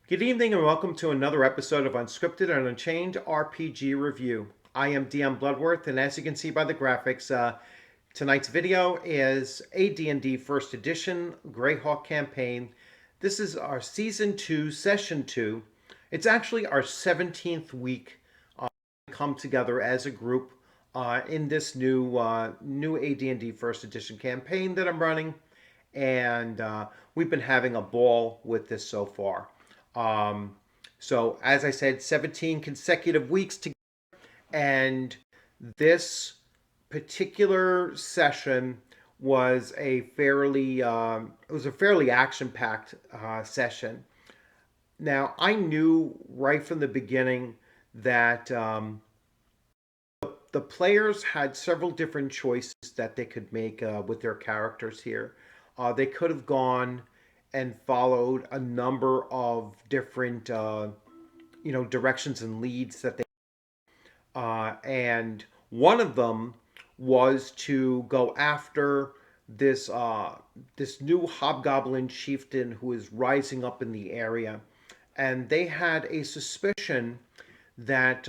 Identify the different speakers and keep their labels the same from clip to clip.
Speaker 1: Good evening and welcome to another episode of Unscripted and Unchained RPG Review. I am DM Bluddworth, and as you can see by the graphics, tonight's video is AD&D First Edition Greyhawk campaign. This is our Season 2, Session 2. It's actually our 17th week come together as a group in this new AD&D First Edition campaign that I'm running, and we've been having a ball with this so far. Um, so, as I said, 17 consecutive weeks together, and this particular session was a fairly action-packed session. Now, I knew right from the beginning that the players had several different choices that they could make with their characters here. They could have gone and followed a number of different, directions and leads that they, and one of them was to go after this new hobgoblin chieftain who is rising up in the area, and they had a suspicion that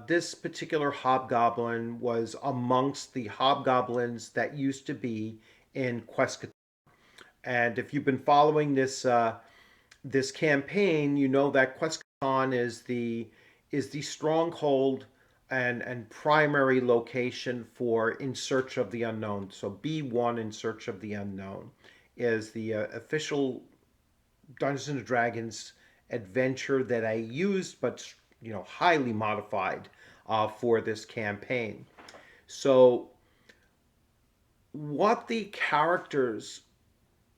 Speaker 1: this particular hobgoblin was amongst the hobgoblins that used to be in Quest. And if you've been following this campaign, you know that Questcon is the stronghold and primary location for In Search of the Unknown. So B1 In Search of the Unknown is the official Dungeons and Dragons adventure that I used, but highly modified for this campaign. So what the characters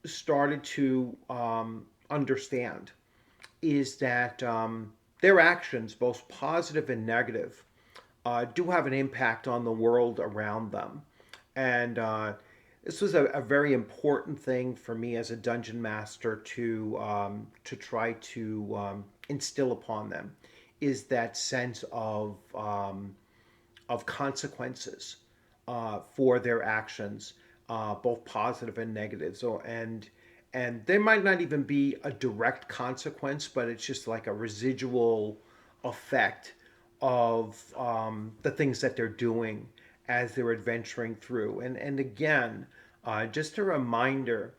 Speaker 1: started to understand is that their actions, both positive and negative, do have an impact on the world around them. And this was a very important thing for me as a dungeon master to try to instill upon them, is that sense of consequences for their actions, both positive and negative. So and there might not even be a direct consequence, but it's just like a residual effect of the things that they're doing as they're adventuring through. And again, just a reminder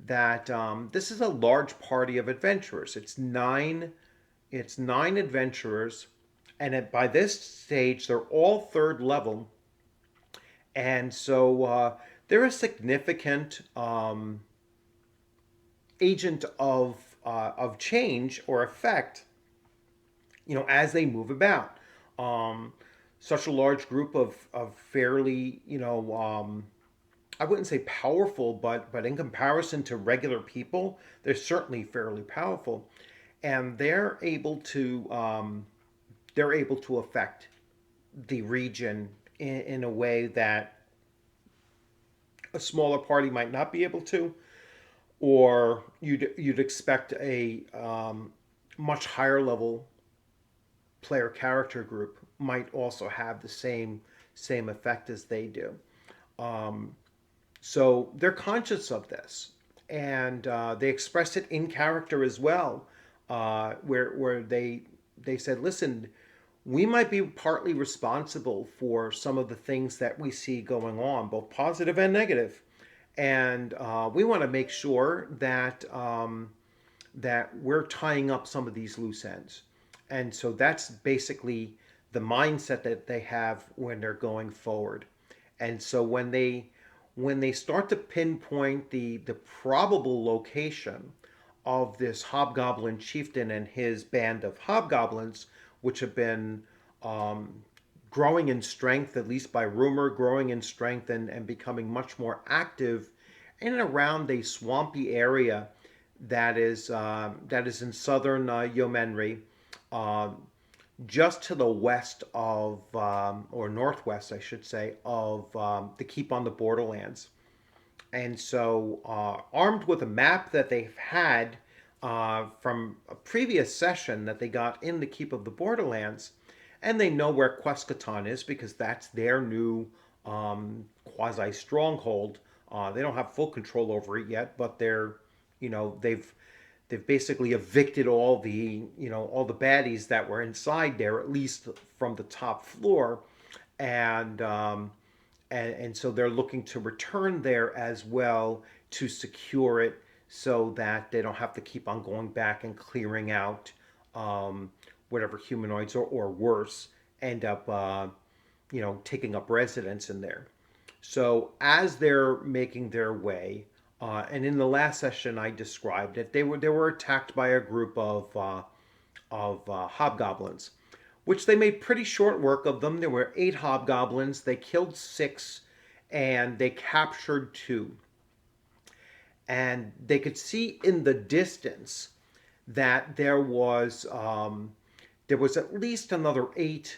Speaker 1: that this is a large party of adventurers. It's nine adventurers, and by this stage, they're all third level, and so they're a significant agent of change or effect, as they move about. Um, Such a large group of fairly, I wouldn't say powerful, but in comparison to regular people, they're certainly fairly powerful, and they're able to affect the region in a way that a smaller party might not be able to, or you'd expect a much higher level player character group might also have the same effect as they do. Um, so they're conscious of this, and they expressed it in character as well, where they said, "Listen, we might be partly responsible for some of the things that we see going on, both positive and negative, and we want to make sure that we're tying up some of these loose ends." And so that's basically the mindset that they have when they're going forward. And so when they start to pinpoint the probable location of this hobgoblin chieftain and his band of hobgoblins, which have been um, growing in strength, at least by rumor, growing in strength and becoming much more active in and around a swampy area that is in southern Yeomanry, uh, just to the west of, or northwest, I should say, of the Keep on the Borderlands. And so, armed with a map that they've had from a previous session that they got in the Keep of the Borderlands, and they know where Questcatan is because that's their new quasi stronghold. They don't have full control over it yet, but they've they've basically evicted all the all the baddies that were inside there, at least from the top floor, and and so they're looking to return there as well to secure it so that they don't have to keep on going back and clearing out whatever humanoids or worse end up taking up residence in there. So as they're making their way, and in the last session I described it, they were attacked by a group of hobgoblins, which they made pretty short work of them. There were 8 hobgoblins. They killed 6, and they captured 2. And they could see in the distance that there was at least another 8,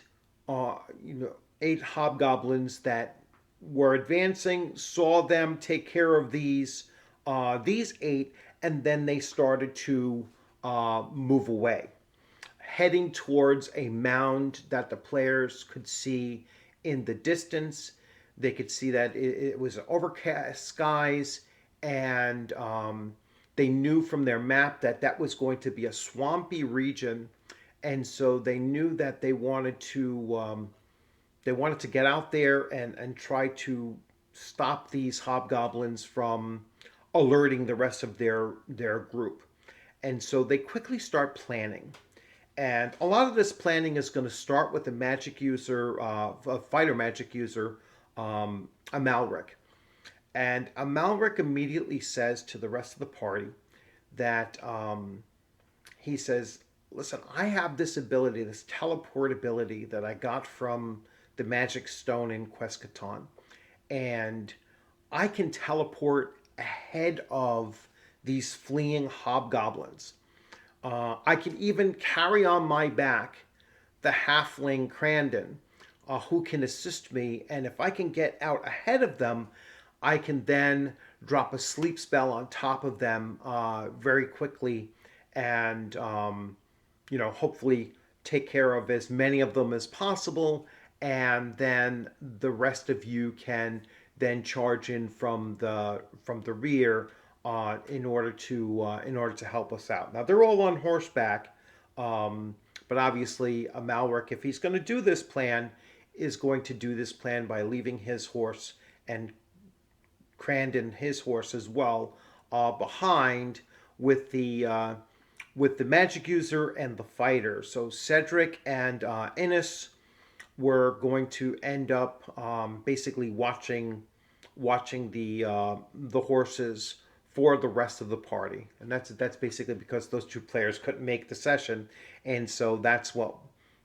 Speaker 1: 8 hobgoblins that were advancing. Saw them take care of these 8, and then they started to move away, heading towards a mound that the players could see in the distance. They could see that it was overcast skies, and they knew from their map that that was going to be a swampy region, and so they knew that they wanted to get out there and try to stop these hobgoblins from alerting the rest of their group. And so they quickly start planning. And a lot of this planning is going to start with the magic user, a fighter magic user, Amalric. And Amalric immediately says to the rest of the party that he says, listen, I have this ability, this teleport ability that I got from the magic stone in Quescaton. And I can teleport ahead of these fleeing hobgoblins. I can even carry on my back the halfling Crandon, who can assist me. And if I can get out ahead of them, I can then drop a sleep spell on top of them very quickly, and hopefully take care of as many of them as possible. And then the rest of you can then charge in from the rear in order to help us out. Now they're all on horseback, but obviously Amalric, if he's going to do this plan, is going to do this plan by leaving his horse and Crandon his horse as well behind with the magic user and the fighter. So Cedric and Innes were going to end up basically watching the horses for the rest of the party, and that's basically because those 2 players couldn't make the session, and so that's what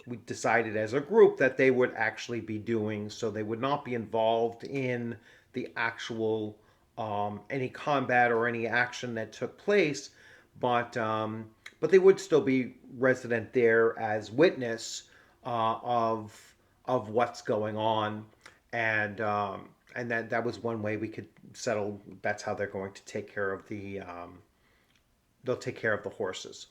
Speaker 1: we decided as a group that they would actually be doing. So they would not be involved in the actual any combat or any action that took place, but they would still be resident there as witness of what's going on, and that was one way we could settle. That's how they're going to take care of they'll take care of the horses.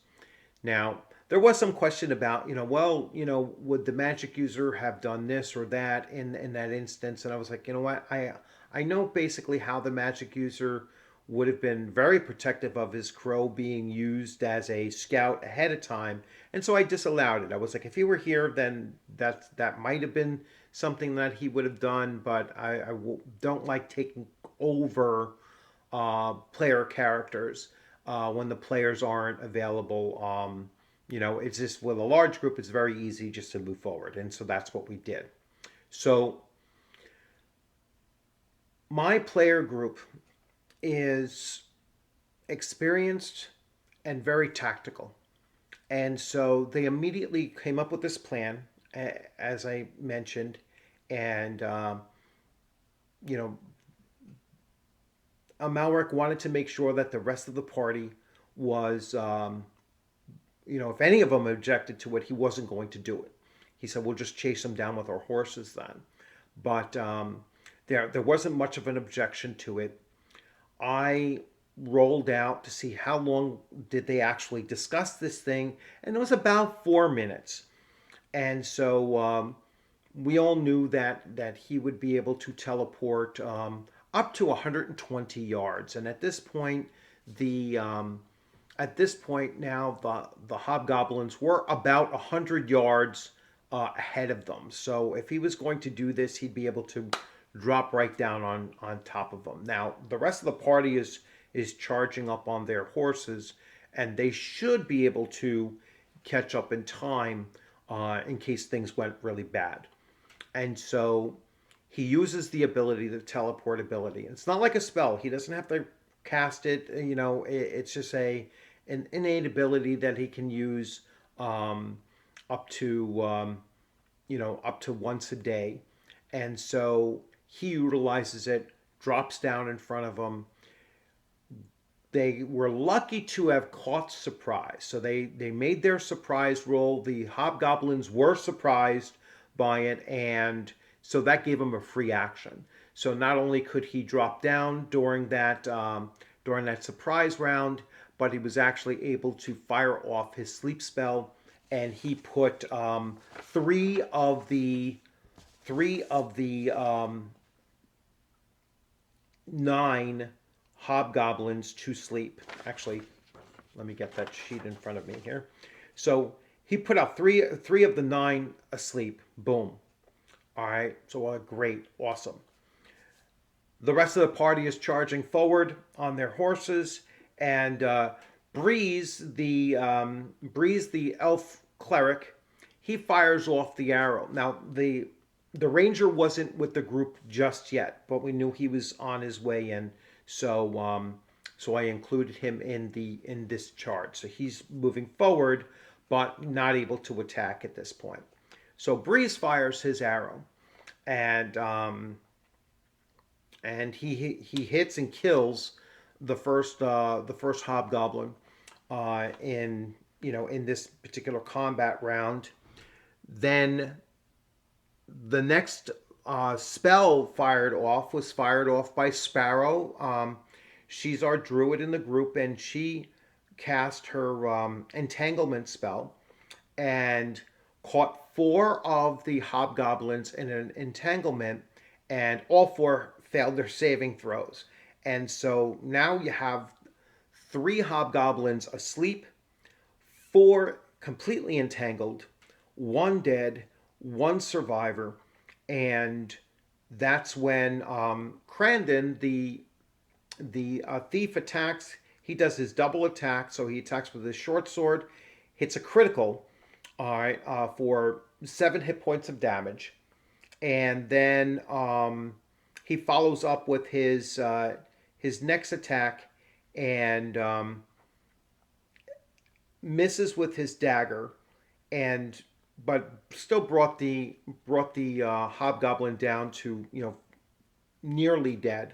Speaker 1: Now there was some question about would the magic user have done this or that in that instance, and I was like, you know what, I know basically how the magic user would have been very protective of his crow being used as a scout ahead of time, and so I disallowed it. I was like, if he were here, then that might have been something that he would have done, but I don't like taking over player characters when the players aren't available. It's just with a large group, it's very easy just to move forward, and so that's what we did. So my player group is experienced and very tactical. And so they immediately came up with this plan, as I mentioned, and Amalric wanted to make sure that the rest of the party was, if any of them objected to it, he wasn't going to do it. He said, we'll just chase them down with our horses then. But there wasn't much of an objection to it. I rolled out to see how long did they actually discuss this thing, and it was about 4 minutes. And so we all knew that he would be able to teleport up to 120 yards. And at this point, the At this point now, the hobgoblins were about 100 yards ahead of them. So if he was going to do this, he'd be able to drop right down on top of them. Now the rest of the party is charging up on their horses, and they should be able to catch up in time in case things went really bad. And so he uses the ability, the teleport ability. It's not like a spell. He doesn't have to cast it. It's just an innate ability that he can use um, up to up to once a day. And so he utilizes it, drops down in front of him. They were lucky to have caught surprise. So they made their surprise roll. The hobgoblins were surprised by it, and so that gave him a free action. So not only could he drop down during that surprise round, but he was actually able to fire off his sleep spell, and he put three of the 9 hobgoblins to sleep. Actually, let me get that sheet in front of me here. So he put out three of the 9 asleep. Boom. All right. So great, awesome. The rest of the party is charging forward on their horses, and Breeze, the elf cleric, he fires off the arrow. Now the ranger wasn't with the group just yet, but we knew he was on his way in, so I included him in this charge. So he's moving forward, but not able to attack at this point. So Breeze fires his arrow, and he hits and kills the first hobgoblin in this particular combat round. Then the next spell was fired off by Sparrow. She's our druid in the group, and she cast her entanglement spell and caught 4 of the hobgoblins in an entanglement, and all 4 failed their saving throws. And so now you have 3 hobgoblins asleep, 4 completely entangled, 1 dead, 1 survivor, and that's when Crandon, the thief, attacks. He does his double attack, so he attacks with his short sword, hits a critical, all right, for 7 hit points of damage, and then he follows up with his next attack and misses with his dagger, and but still brought the hobgoblin down to nearly dead.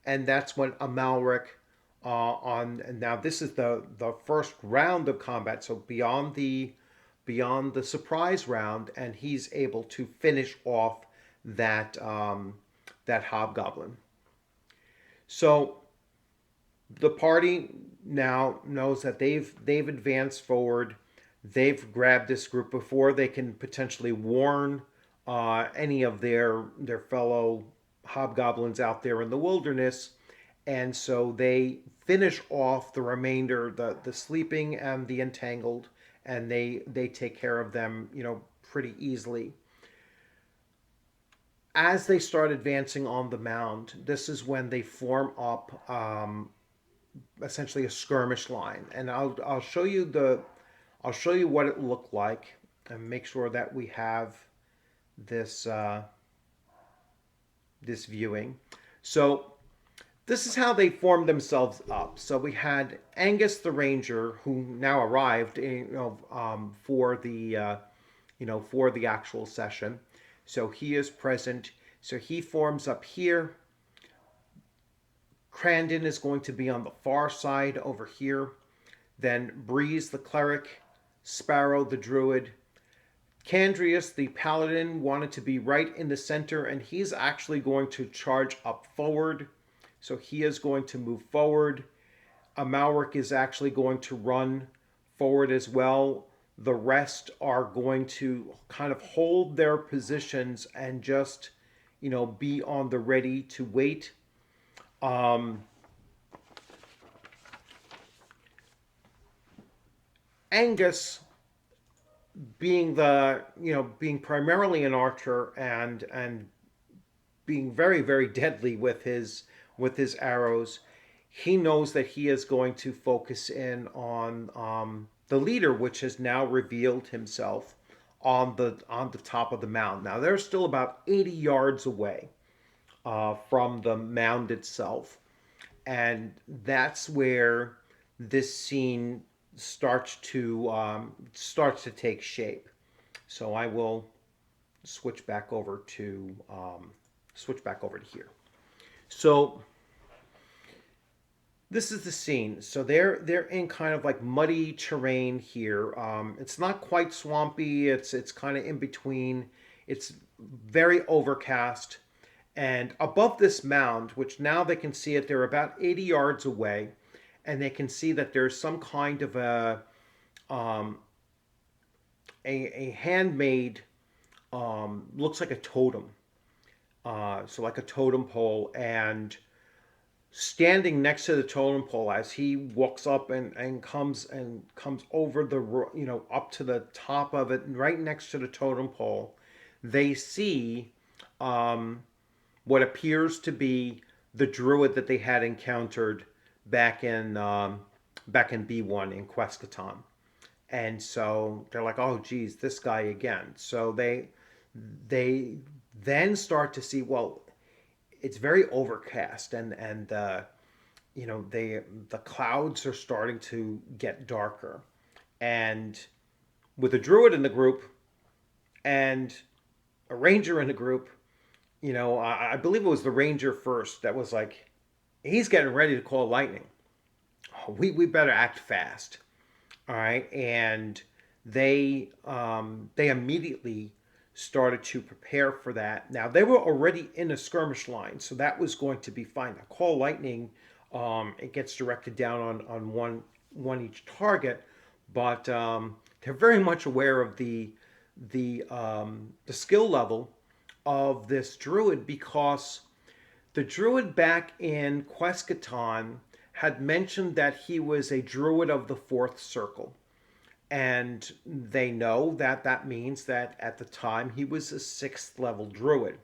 Speaker 1: And that's when Amalric and now this is the first round of combat, so beyond the surprise round, and he's able to finish off that that hobgoblin. So the party now knows that they've advanced forward. They've grabbed this group before they can potentially warn any of their fellow hobgoblins out there in the wilderness, and so they finish off the remainder, the sleeping and the entangled, and they take care of them, pretty easily. As they start advancing on the mound, this is when they form up essentially a skirmish line, and I'll show you what it looked like, and make sure that we have this this viewing. So this is how they formed themselves up. So we had Angus the Ranger, who now arrived, for the actual session. So he is present. So he forms up here. Crandon is going to be on the far side over here. Then Breeze the cleric, Sparrow the druid. Candrius the paladin wanted to be right in the center, and he's actually going to charge up forward. So he is going to move forward. Amalric is actually going to run forward as well. The rest are going to kind of hold their positions and just, be on the ready to wait. Angus, being being primarily an archer and being very very deadly with his arrows, he knows that he is going to focus in on the leader, which has now revealed himself on the top of the mound. Now they're still about 80 yards away from the mound itself, and that's where this scene starts to take shape. So I will switch back over to here. So this is the scene. So they're in kind of like muddy terrain here. It's not quite swampy. It's kind of in between. It's very overcast. And above this mound, which now they can see it, they're about 80 yards away, and they can see that there's some kind of um, a handmade, looks like a totem, so like a totem pole, and standing next to the totem pole as he walks up and comes over the up to the top of it, right next to the totem pole, they see um, what appears to be the druid that they had encountered back in B1 in Queskatan. And so they're like, oh geez, this guy again. So they then start to see, well, it's very overcast, and the clouds are starting to get darker, and with a druid in the group and a ranger in the group, I believe it was the ranger first that was like, he's getting ready to call lightning. We better act fast. All right, and they immediately started to prepare for that. Now they were already in a skirmish line, so that was going to be fine. Now, call lightning, it gets directed down on one each target, but they're very much aware of the skill level of this druid, because the druid back in Queskatan had mentioned that he was a druid of the fourth circle. And they know that that means that at the time he was a sixth level druid.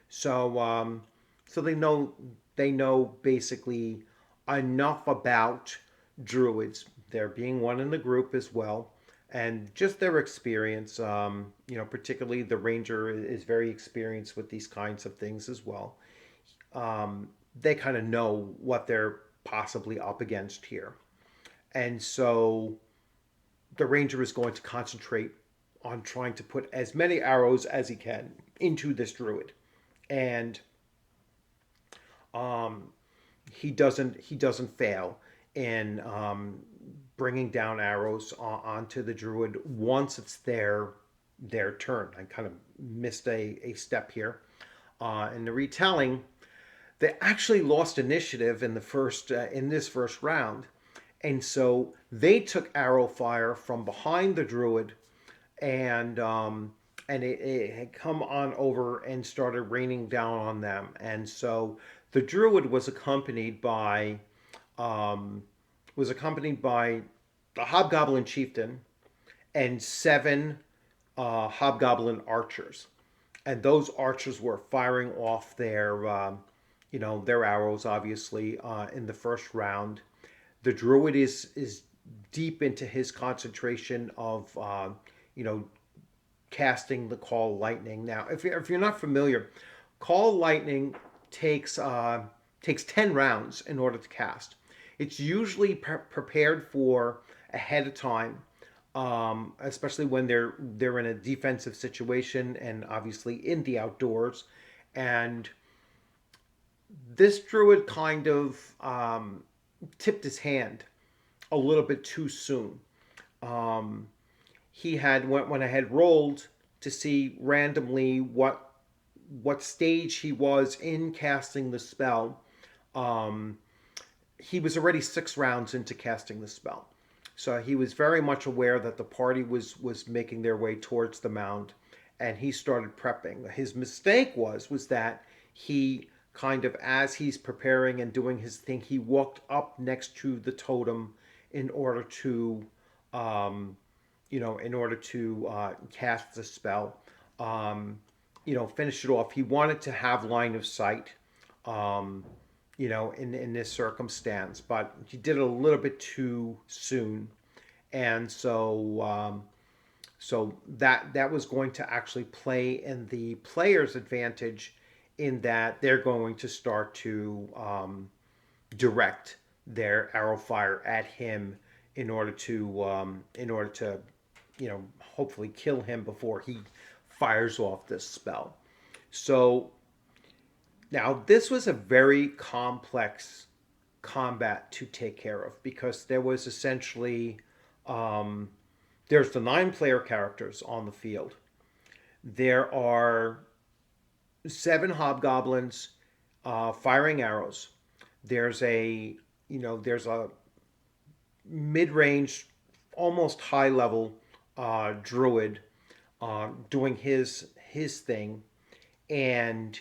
Speaker 1: So, so they know basically enough about druids. There being one in the group as well, and just their experience. Particularly the ranger is very experienced with these kinds of things as well. They kind of know what they're possibly up against here. And so the ranger is going to concentrate on trying to put as many arrows as he can into this druid. And um, he doesn't fail in bringing down arrows onto the druid once it's their turn. I kind of missed a step here. In the retelling, they actually lost initiative in this first round, and so they took arrow fire from behind the druid, and it had come on over and started raining down on them. And so the druid um, was accompanied by the hobgoblin chieftain and seven hobgoblin archers, and those archers were firing off their arrows, obviously, in the first round. The druid is deep into his concentration of casting the call lightning. Now, if you're not familiar, call lightning takes 10 rounds in order to cast. It's usually prepared for ahead of time, especially when they're in a defensive situation and obviously in the outdoors. And this druid kind of tipped his hand a little bit too soon. Um, he had when I had rolled to see randomly what stage he was in casting the spell. Um, he was already 6 rounds into casting the spell, so he was very much aware that the party was making their way towards the mound, and he started prepping. His mistake was that he kind of, as he's preparing and doing his thing, he walked up next to the totem in order to in order to cast the spell, finish it off. He wanted to have line of sight, um, in this circumstance, but he did it a little bit too soon, and so that was going to actually play in the player's advantage, in that they're going to start to direct their arrow fire at him in order to hopefully kill him before he fires off this spell. So now this was a very complex combat to take care of, because there was essentially um, there's the 9 player characters on the field. There are 7 hobgoblins firing arrows. There's a mid-range, almost high-level druid doing his thing, and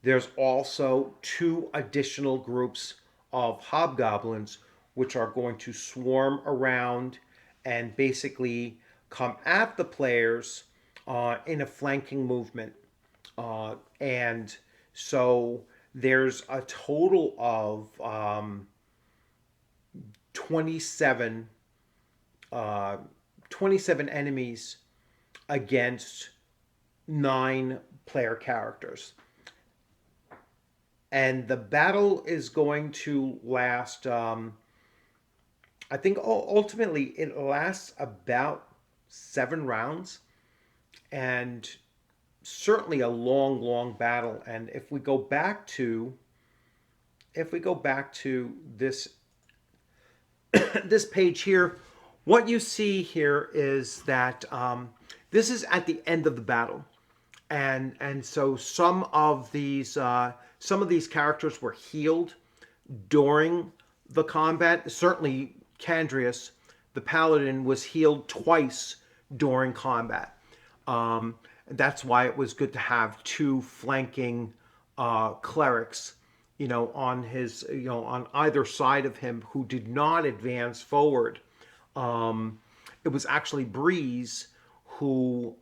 Speaker 1: there's also 2 additional groups of hobgoblins which are going to swarm around and basically come at the players in a flanking movement. And so there's a total of 27, uh, 27 enemies against 9 player characters. And the battle is going to last, I think ultimately it lasts about 7 rounds, and certainly a long, long battle. And if we go back to this this page here, what you see here is that this is at the end of the battle, and so some of these characters were healed during the combat. Certainly, Candrius, the paladin, was healed twice during combat. That's why it was good to have 2 flanking clerics, on either side of him, who did not advance forward. It was actually Breeze who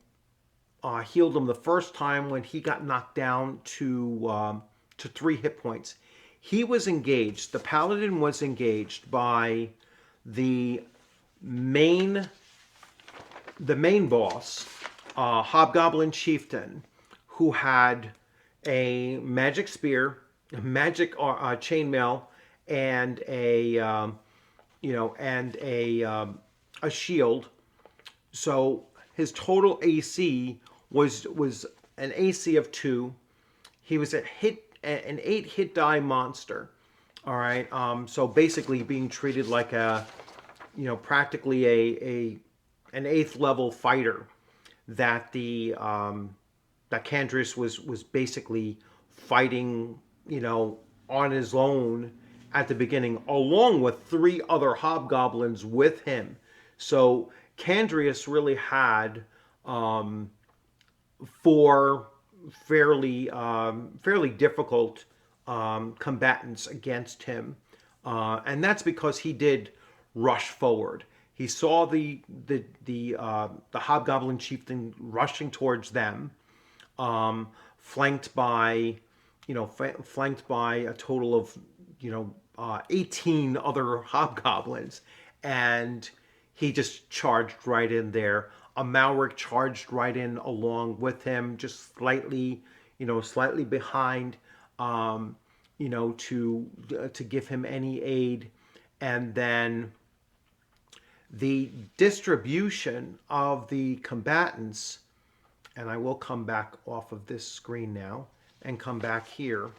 Speaker 1: healed him the first time when he got knocked down to 3 hit points. He was engaged. The paladin was engaged by the main boss, Hobgoblin Chieftain, who had a magic spear, a magic chainmail, and a shield. So his total AC was an AC of 2. He was an 8 hit die monster. All right. So basically being treated like practically an 8th level fighter that that Candrius was basically fighting, on his own at the beginning, along with 3 other hobgoblins with him. So Candrius really had 4 fairly difficult combatants against him, and that's because he did rush forward. He saw the Hobgoblin Chieftain rushing towards them, flanked by a total of 18 other hobgoblins, and he just charged right in there. A Malric charged right in along with him, just slightly behind, to give him any aid. And then the distribution of the combatants, and I will come back off of this screen now and come back here.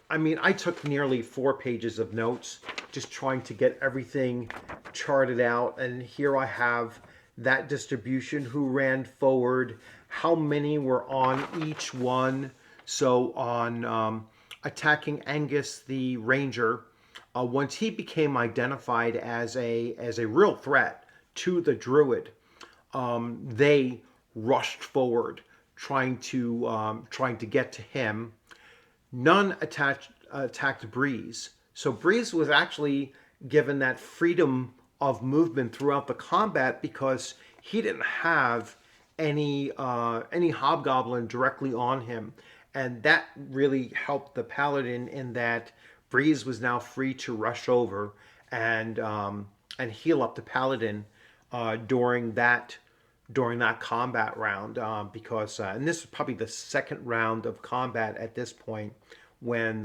Speaker 1: I mean, I took nearly 4 pages of notes just trying to get everything charted out, and here I have that distribution, who ran forward, how many were on each one. So on attacking Angus the Ranger, once he became identified as a real threat to the Druid, they rushed forward, trying to get to him. None attacked Breeze. So Breeze was actually given that freedom of movement throughout the combat because he didn't have any hobgoblin directly on him, and that really helped the paladin in that Breeze was now free to rush over and heal up the paladin during that combat round because and this is probably the second round of combat at this point when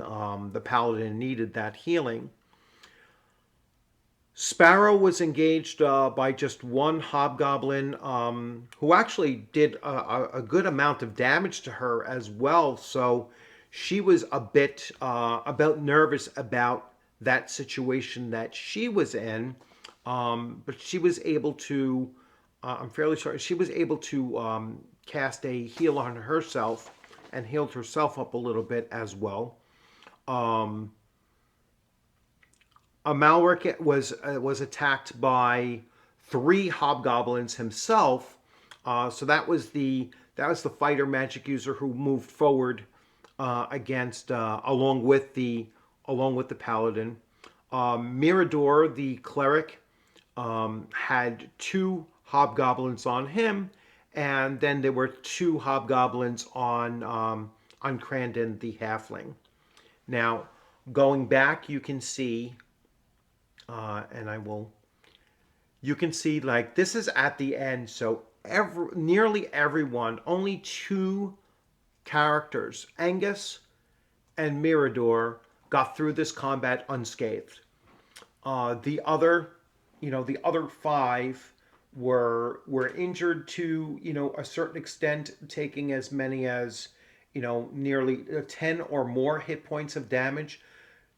Speaker 1: the paladin needed that healing. Sparrow was engaged by just one hobgoblin who actually did a good amount of damage to her as well. So she was a bit about nervous about that situation that she was in, but she was able to. I'm fairly sure she was able to cast a heal on herself and healed herself up a little bit as well. Um, Amalric was attacked by three hobgoblins himself. So that was the fighter magic user who moved forward against along with the paladin. Mirador, the cleric, had two hobgoblins on him, and then there were two hobgoblins on Crandon, the halfling. Now, going back, you can see and I will. You can see like this is at the end, so nearly everyone, only two characters, Angus and Mirador, got through this combat unscathed. The other five were injured to a certain extent, taking as many as nearly 10 or more hit points of damage.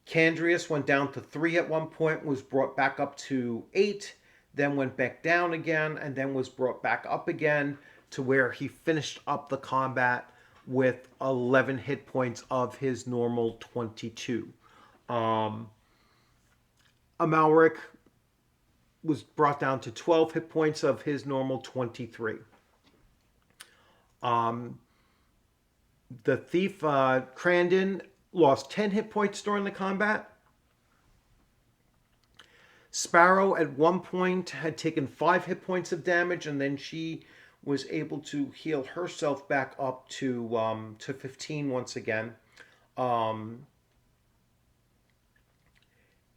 Speaker 1: Candrius went down to 3 at one point, was brought back up to 8, then went back down again, and then was brought back up again to where he finished up the combat with 11 hit points of his normal 22. Amalric was brought down to 12 hit points of his normal 23. Um, the thief, Crandon, lost 10 hit points during the combat. Sparrow at one point had taken 5 hit points of damage, and then she was able to heal herself back up to 15 once again. Um,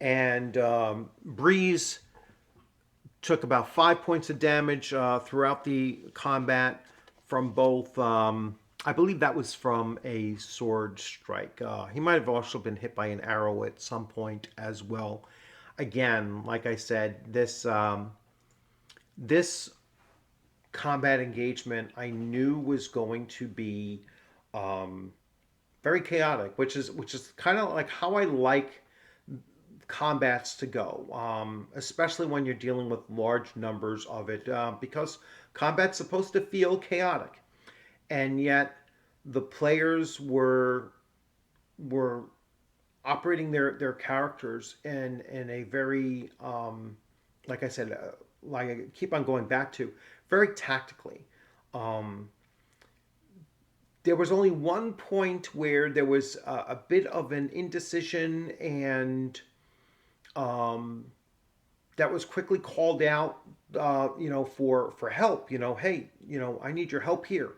Speaker 1: and Breeze took about 5 points of damage throughout the combat from both. I believe that was from a sword strike. He might have also been hit by an arrow at some point as well. Again, like I said, this combat engagement I knew was going to be very chaotic, which is kind of like how I like combats to go, especially when you're dealing with large numbers of it, because combat's supposed to feel chaotic, and yet the players were operating their characters in a very like I said, like I keep on going back to, very tactically. Um, there was only one point where there was a bit of an indecision, and um, that was quickly called out, for help. Hey, I need your help here,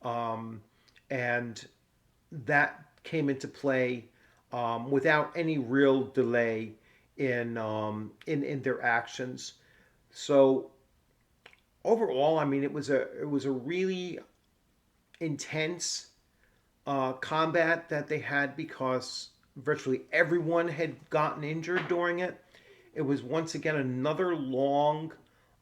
Speaker 1: um, and that came into play without any real delay in their actions. So overall, I mean, it was a really intense combat that they had because virtually everyone had gotten injured during it. It was once again another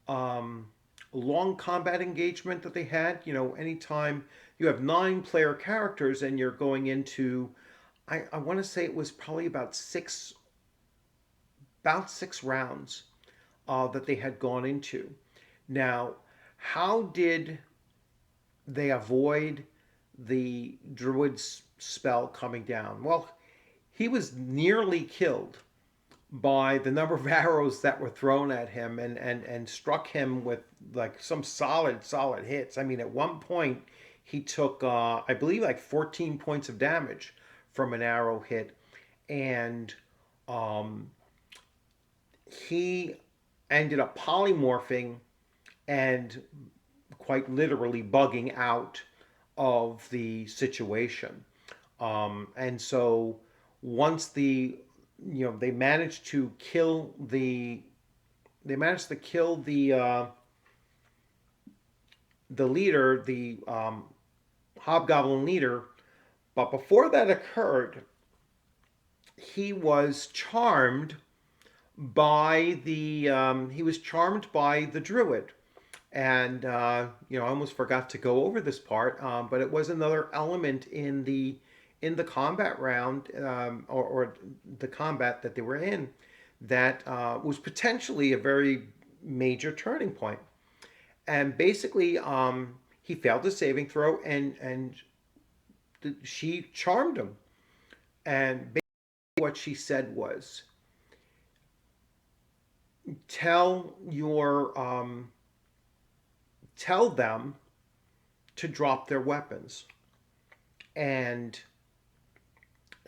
Speaker 1: um, long combat engagement that they had. Anytime you have 9 player characters and you're going into, I want to say it was probably about six rounds that they had gone into. Now, how did they avoid the druid's spell coming down? Well, he was nearly killed by the number of arrows that were thrown at him and struck him with like some solid hits. I mean, at one point he took I believe like 14 points of damage from an arrow hit, and um, he ended up polymorphing and quite literally bugging out of the situation. And so once they managed to kill the leader, the hobgoblin leader. But before that occurred, he was charmed by the druid. And I almost forgot to go over this part, but it was another element in the combat round, or the combat that they were in, that was potentially a very major turning point. And basically, he failed his saving throw, and she charmed him. And basically, what she said was, "Tell your tell them to drop their weapons." And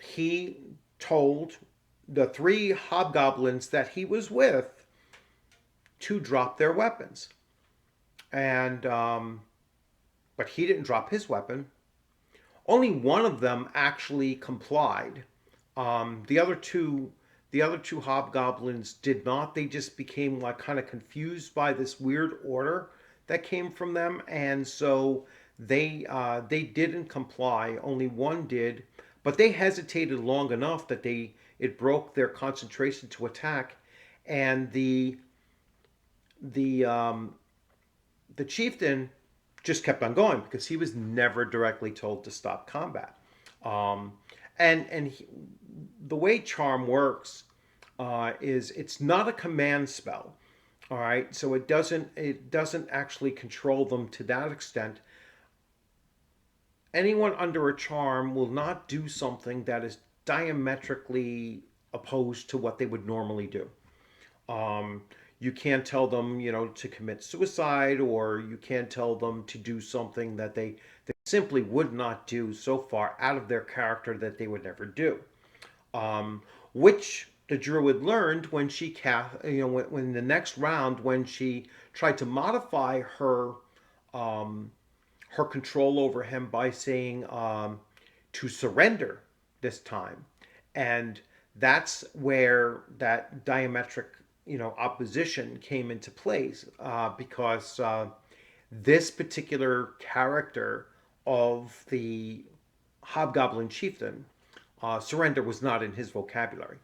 Speaker 1: he told the three hobgoblins that he was with to drop their weapons. And but he didn't drop his weapon. Only one of them actually complied. The other two hobgoblins did not. They just became like kind of confused by this weird order that came from them, and so they didn't comply. Only one did, but they hesitated long enough that it broke their concentration to attack, and the the chieftain just kept on going because he was never directly told to stop combat. Um, and the way charm works is it's not a command spell. All right, so it doesn't actually control them to that extent. Anyone under a charm will not do something that is diametrically opposed to what they would normally do. Um, you can't tell them, to commit suicide, or you can't tell them to do something that they simply would not do, so far out of their character that they would never do. Which the druid learned when she cast, when the next round, when she tried to modify um, her control over him by saying, to surrender this time. And that's where that diametric, opposition came into place, because this particular character of the hobgoblin chieftain, surrender was not in his vocabulary.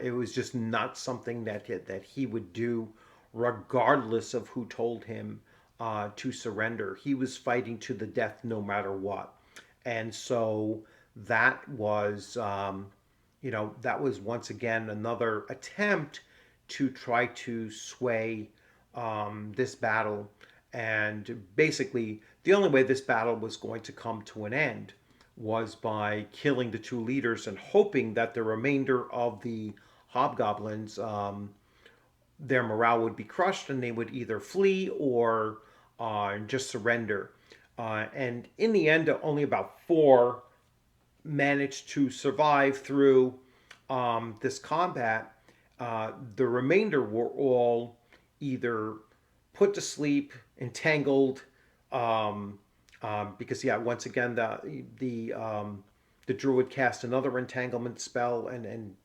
Speaker 1: It was just not something that he would do, regardless of who told him to surrender. He was fighting to the death no matter what, and so that was, that was once again another attempt to try to sway this battle. And basically, the only way this battle was going to come to an end was by killing the two leaders and hoping that the remainder of the hobgoblins, their morale would be crushed and they would either flee or just surrender. And in the end, only about four managed to survive through this combat. The remainder were all either put to sleep, entangled, because yeah, once again the druid cast another entanglement spell and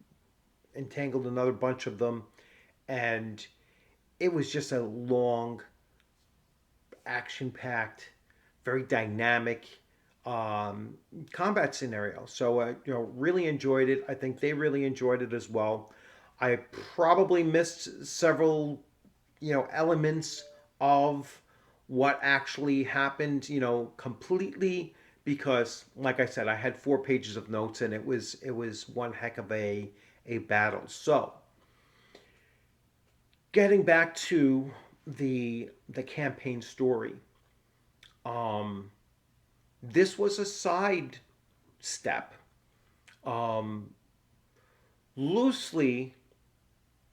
Speaker 1: entangled another bunch of them, and it was just a long, action-packed, very dynamic combat scenario. So really enjoyed it. I think they really enjoyed it as well. I probably missed several elements of what actually happened, completely, because like I said, I had 4 pages of notes, and it was one heck of a battle. So getting back to the campaign story, um, this was a side step, um, loosely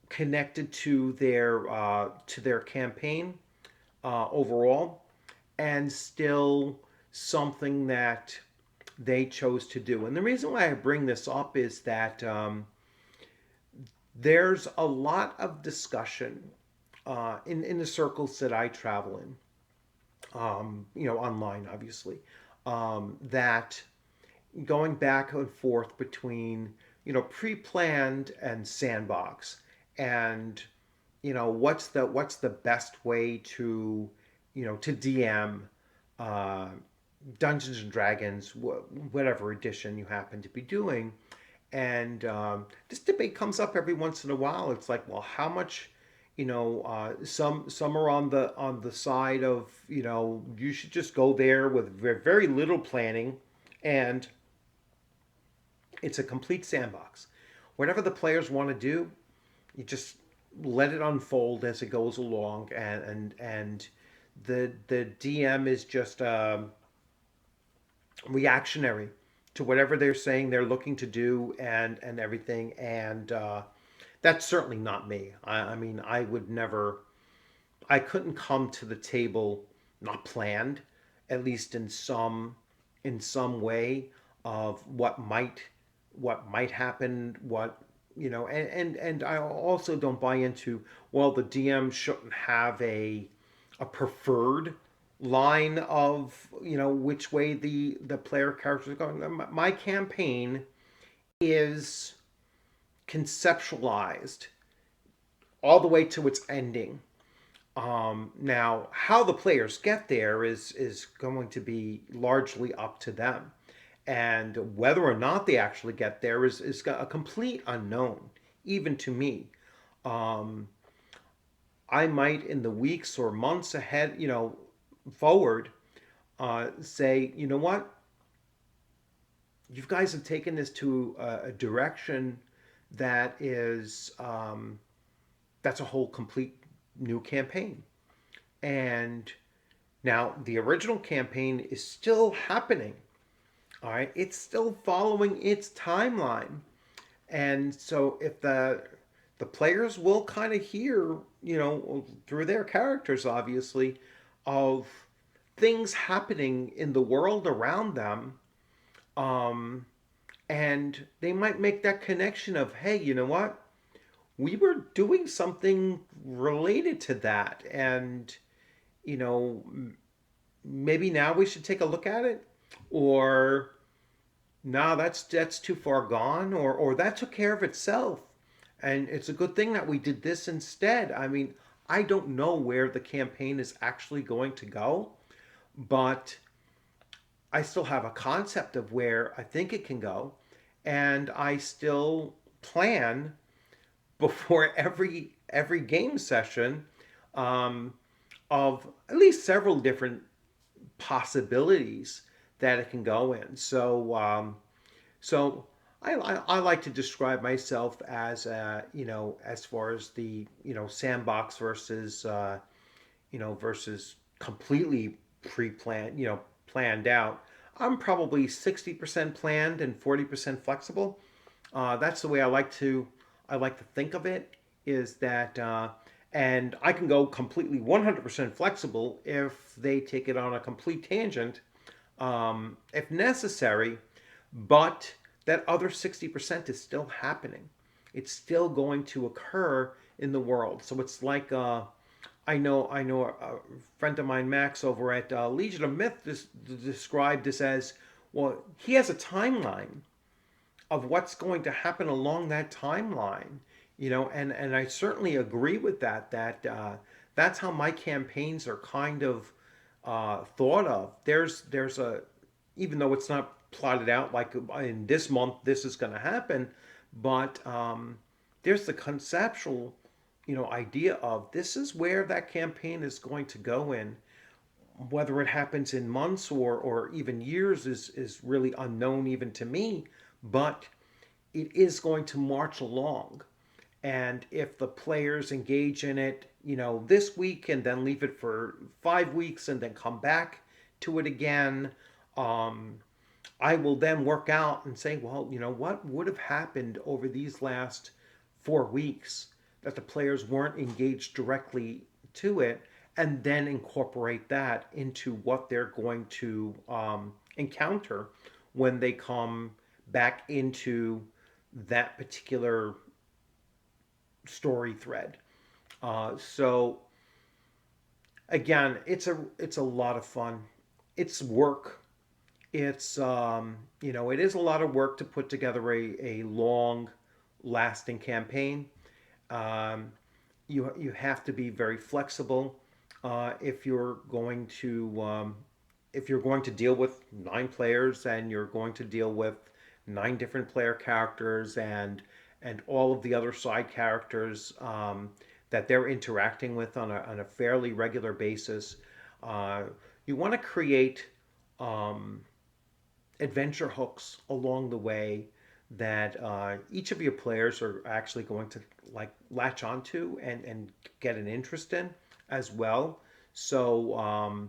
Speaker 1: connected to their campaign overall, and still something that they chose to do. And the reason why I bring this up is that there's a lot of discussion in the circles that I travel in, online, obviously, that going back and forth between, pre-planned and sandbox, and what's the best way to, to DM uh, Dungeons and Dragons, whatever edition you happen to be doing. And this debate comes up every once in a while. It's like, well, how much, some are on the side of, you should just go there with very, very little planning, and it's a complete sandbox. Whatever the players want to do, you just let it unfold as it goes along, and the DM is just reactionary to whatever they're saying they're looking to do, and everything. And that's certainly not me. I mean, I would never, I couldn't come to the table not planned, at least in some way, of what might happen, and I also don't buy into, well, the DM shouldn't have a preferred line of, which way the player character is going. My campaign is conceptualized all the way to its ending. Now, how the players get there is going to be largely up to them, and whether or not they actually get there is a complete unknown, even to me. Um, I might, in the weeks or months ahead, forward, say, you know what, you guys have taken this to a direction that is, that's a whole complete new campaign. And now the original campaign is still happening. All right, it's still following its timeline. And so if the players will kind of hear, through their characters, obviously, of things happening in the world around them, um, and they might make that connection of, hey, you know what? We were doing something related to that, and you know, maybe now we should take a look at it, or no, that's too far gone, or that took care of itself, and it's a good thing that we did this instead. I mean, I don't know where the campaign is actually going to go, but I still have a concept of where I think it can go, and I still plan before every game session, um, of at least several different possibilities that it can go in. So I like to describe myself as, as far as the, sandbox versus completely pre-planned, planned out. I'm probably 60% planned and 40% flexible. That's the way I like to think of it. Is that, and I can go completely 100% flexible if they take it on a complete tangent, if necessary, but that other 60% is still happening. It's still going to occur in the world. So it's like, I know a friend of mine, Max, over at Legion of Myth, described this as, well, he has a timeline of what's going to happen along that timeline, and I certainly agree with that. That's how my campaigns are kind of thought of. There's a, even though it's not plotted out like in this month this is going to happen, but there's the conceptual, idea of this is where that campaign is going to go in. Whether it happens in months or even years is really unknown even to me, but it is going to march along. And if the players engage in it, this week, and then leave it for 5 weeks and then come back to it again, um, I will then work out and say, well, what would have happened over these last 4 weeks that the players weren't engaged directly to it, and then incorporate that into what they're going to encounter when they come back into that particular story thread. So again, it's a lot of fun. It's work. It's it is a lot of work to put together a long lasting campaign. Um, you have to be very flexible if you're going to deal with 9 players and you're going to deal with 9 different player characters and all of the other side characters that they're interacting with on a fairly regular basis. Uh, you want to create um, adventure hooks along the way that each of your players are actually going to like latch onto and get an interest in as well. So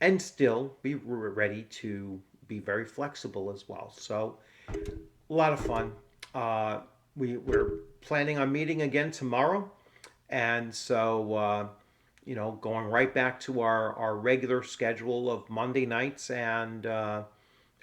Speaker 1: and still be ready to be very flexible as well. So a lot of fun. Uh, we're planning on meeting again tomorrow, and so going right back to our regular schedule of Monday nights and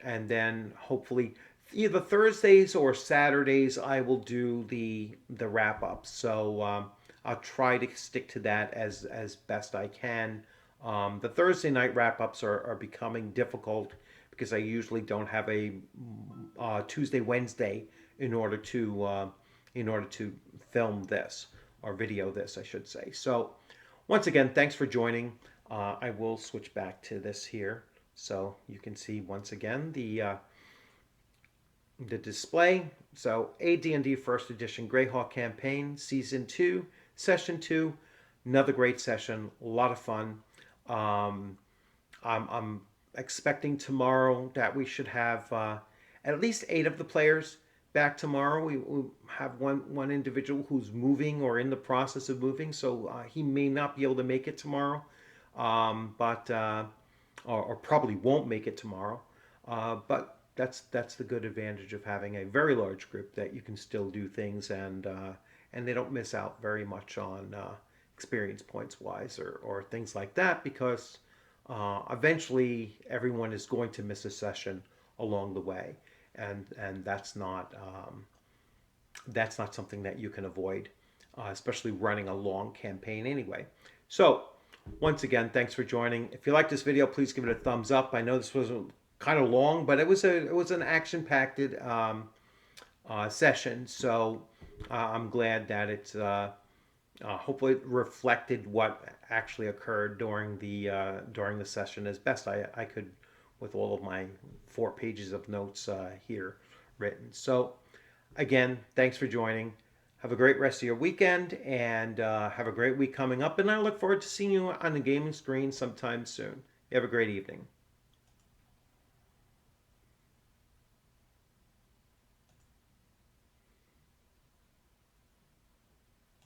Speaker 1: then hopefully either Thursdays or Saturdays I will do the wrap up. So I'll try to stick to that as best I can. The Thursday night wrap ups are becoming difficult because I usually don't have a Tuesday Wednesday in order to film this or video this, I should say. So once again, thanks for joining. I will switch back to this here so you can see once again the display. So AD&D First Edition Greyhawk campaign, Season 2, Session 2. Another great session, a lot of fun. Um, I'm expecting tomorrow that we should have at least 8 of the players back tomorrow. We have one individual who's moving or in the process of moving, so he may not be able to make it tomorrow, but or probably won't make it tomorrow. But that's the good advantage of having a very large group that you can still do things and they don't miss out very much on experience points wise or things like that because eventually everyone is going to miss a session along the way, and that's not something that you can avoid, especially running a long campaign anyway. So once again, thanks for joining. If you like this video, please give it a thumbs up. I know this was kind of long, but it was an action packed session. So I'm glad that it's hopefully it reflected what actually occurred during the session as best I could with all of my 4 pages of notes here written. So again, thanks for joining. Have a great rest of your weekend and have a great week coming up. And I look forward to seeing you on the gaming screen sometime soon. You have a great evening.